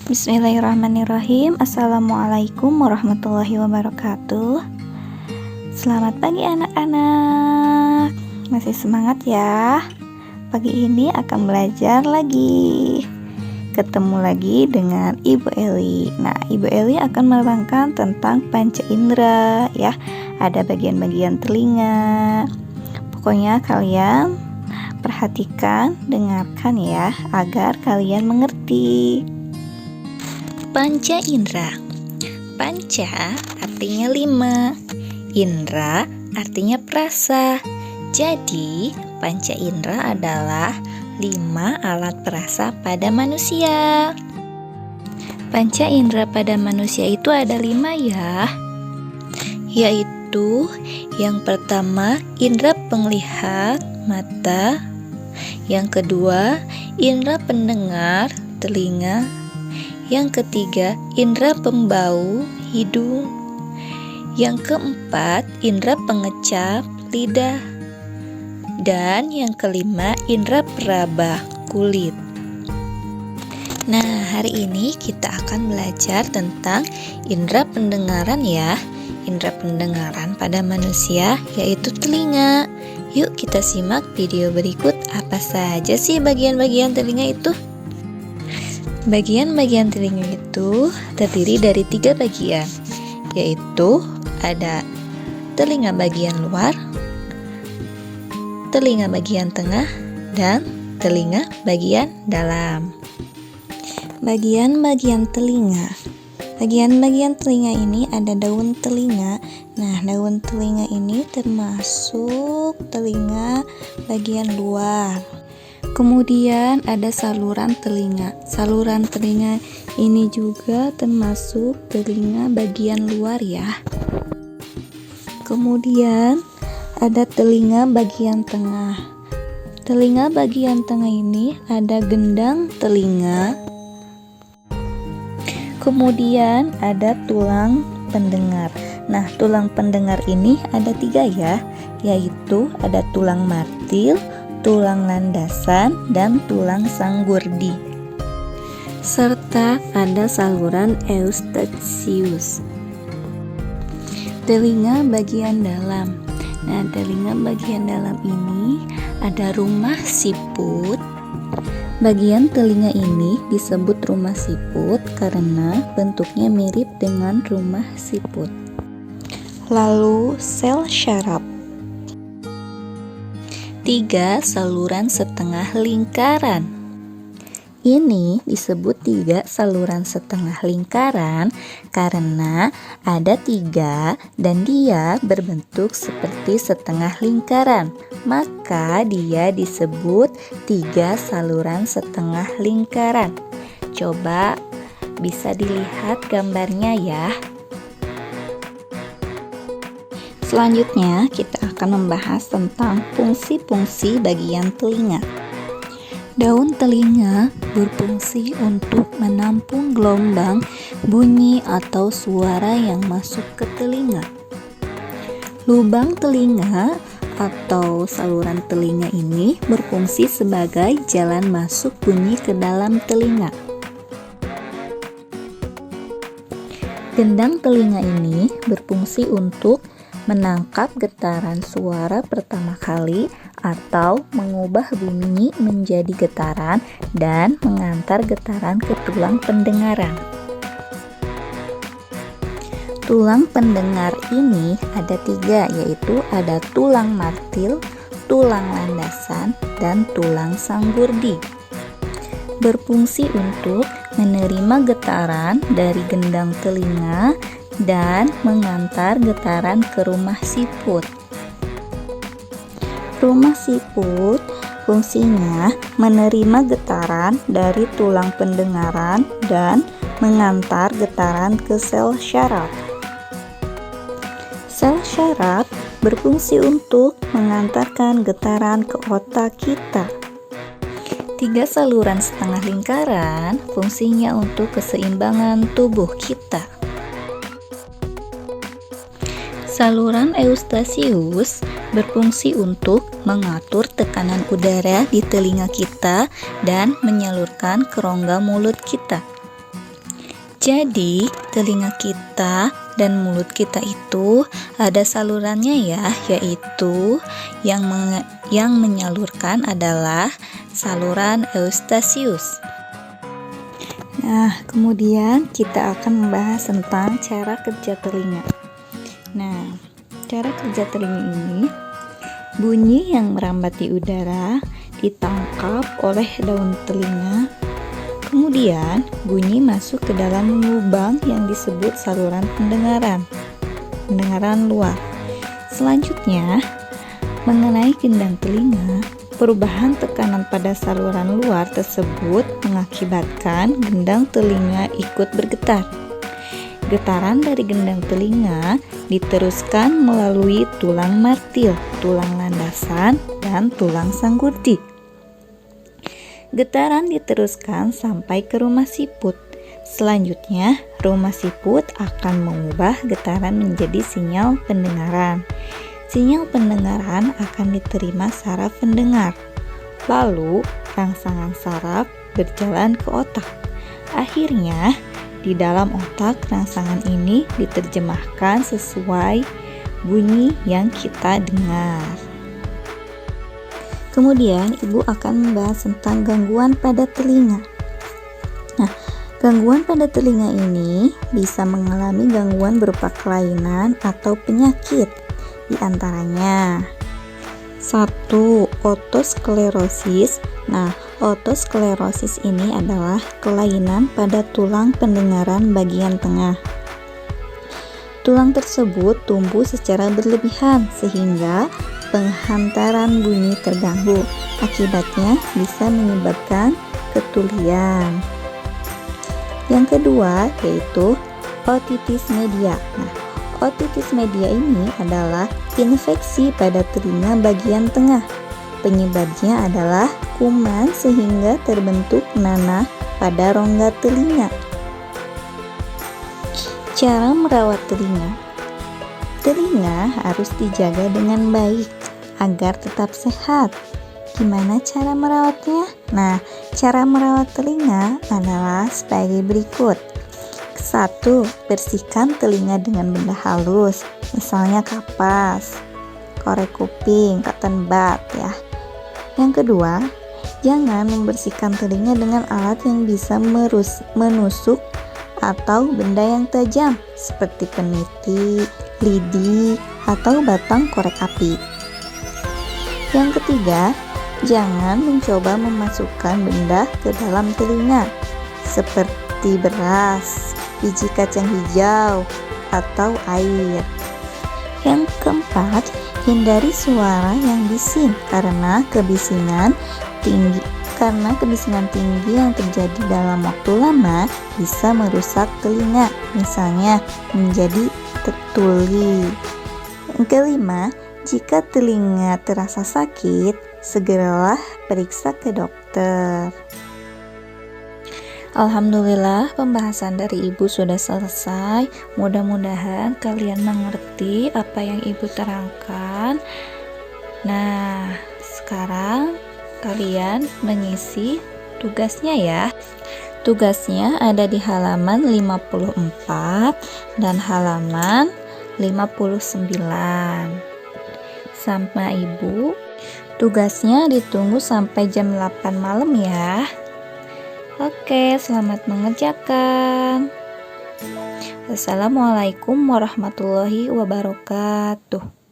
Bismillahirrahmanirrahim. Assalamualaikum warahmatullahi wabarakatuh. Selamat pagi anak-anak. Masih semangat ya? Pagi ini akan belajar lagi. Ketemu lagi dengan Ibu Eli. Nah, Ibu Eli akan menerangkan tentang panca indera ya. Ada bagian-bagian telinga. Pokoknya kalian perhatikan, dengarkan ya, agar kalian mengerti. Panca indera. Panca artinya 5, indera artinya perasa. Jadi panca indera adalah 5 alat perasa pada manusia. Panca indera pada manusia itu ada 5 ya, yaitu yang pertama indera penglihat mata, yang kedua indera pendengar telinga, yang ketiga indera pembau hidung, yang keempat indera pengecap lidah, dan yang kelima indera peraba kulit. Nah, hari ini kita akan belajar tentang indera pendengaran ya. Indera pendengaran pada manusia yaitu telinga. Yuk kita simak video berikut. Apa saja sih bagian-bagian telinga itu? Bagian-bagian telinga itu terdiri dari 3 bagian, yaitu ada telinga bagian luar, telinga bagian tengah, dan telinga bagian dalam. Bagian-bagian telinga. Bagian-bagian telinga ini ada daun telinga. Nah, daun telinga ini termasuk telinga bagian luar. Kemudian ada saluran telinga. Saluran telinga ini juga termasuk telinga bagian luar ya. Kemudian ada telinga bagian tengah. Telinga bagian tengah ini ada gendang telinga. Kemudian ada tulang pendengar. Nah, tulang pendengar ini ada 3 ya, yaitu ada tulang martil, tulang landasan, dan tulang sanggurdi. Serta ada saluran eustachius. Telinga bagian dalam. Nah, telinga bagian dalam ini ada rumah siput. Bagian telinga ini disebut rumah siput karena bentuknya mirip dengan rumah siput. Lalu sel syaraf. 3 saluran setengah lingkaran. Ini disebut 3 saluran setengah lingkaran karena ada 3 dan dia berbentuk seperti setengah lingkaran. Maka dia disebut 3 saluran setengah lingkaran. Coba bisa dilihat gambarnya ya. Selanjutnya kita akan membahas tentang fungsi-fungsi bagian telinga. Daun telinga berfungsi untuk menampung gelombang bunyi atau suara yang masuk ke telinga. Lubang telinga atau saluran telinga ini berfungsi sebagai jalan masuk bunyi ke dalam telinga. Gendang telinga ini berfungsi untuk menangkap getaran suara pertama kali atau mengubah bunyi menjadi getaran dan mengantar getaran ke tulang pendengaran. Tulang pendengar ini ada 3, yaitu ada tulang martil, tulang landasan, dan tulang sanggurdi. Berfungsi untuk menerima getaran dari gendang telinga dan mengantar getaran ke rumah siput. Rumah siput fungsinya menerima getaran dari tulang pendengaran dan mengantar getaran ke sel syaraf. Sel syaraf berfungsi untuk mengantarkan getaran ke otak kita. 3 saluran setengah lingkaran fungsinya untuk keseimbangan tubuh kita. Saluran eustachius berfungsi untuk mengatur tekanan udara di telinga kita dan menyalurkan ke rongga mulut kita. Jadi, telinga kita dan mulut kita itu ada salurannya ya, yaitu yang menyalurkan adalah saluran Eustachius. Nah, kemudian kita akan membahas tentang cara kerja telinga. Nah, cara kerja telinga ini, bunyi yang merambat di udara ditangkap oleh daun telinga. Kemudian, bunyi masuk ke dalam lubang yang disebut saluran pendengaran luar. Selanjutnya, mengenai gendang telinga, perubahan tekanan pada saluran luar tersebut mengakibatkan gendang telinga ikut bergetar. Getaran dari gendang telinga diteruskan melalui tulang martil, tulang landasan, dan tulang sanggurdi. Getaran diteruskan sampai ke rumah siput. Selanjutnya, rumah siput akan mengubah getaran menjadi sinyal pendengaran. Sinyal pendengaran akan diterima saraf pendengar. Lalu, rangsangan saraf berjalan ke otak. Akhirnya, di dalam otak rangsangan ini diterjemahkan sesuai bunyi yang kita dengar. Kemudian, Ibu akan membahas tentang gangguan pada telinga. Nah, gangguan pada telinga ini bisa mengalami gangguan berupa kelainan atau penyakit. Di antaranya 1. Otosklerosis. Nah, otosklerosis ini adalah kelainan pada tulang pendengaran bagian tengah. Tulang tersebut tumbuh secara berlebihan sehingga penghantaran bunyi terganggu. Akibatnya bisa menyebabkan ketulian. Yang kedua yaitu otitis media. Nah, otitis media ini adalah infeksi pada telinga bagian tengah. Penyebabnya adalah kuman sehingga terbentuk nanah pada rongga telinga. Cara merawat telinga. Telinga harus dijaga dengan baik agar tetap sehat. Gimana cara merawatnya? Nah, cara merawat telinga adalah sebagai berikut. 1. Bersihkan telinga dengan benda halus, misalnya kapas, korek kuping, cotton bud ya. Yang kedua, jangan membersihkan telinga dengan alat yang bisa menusuk atau benda yang tajam seperti peniti, lidi, atau batang korek api. Yang ketiga, jangan mencoba memasukkan benda ke dalam telinga seperti beras, biji kacang hijau, atau air. Yang keempat, hindari suara yang bising karena kebisingan tinggi yang terjadi dalam waktu lama bisa merusak telinga, misalnya menjadi tuli. Yang kelima, jika telinga terasa sakit, segeralah periksa ke dokter. Alhamdulillah, pembahasan dari Ibu sudah selesai. Mudah-mudahan kalian mengerti apa yang Ibu terangkan. Nah, sekarang kalian mengisi tugasnya ya. Tugasnya ada di halaman 54 dan halaman 59. Sama Ibu, tugasnya ditunggu sampai jam 8 malam ya. Oke, selamat mengerjakan. Assalamualaikum warahmatullahi wabarakatuh.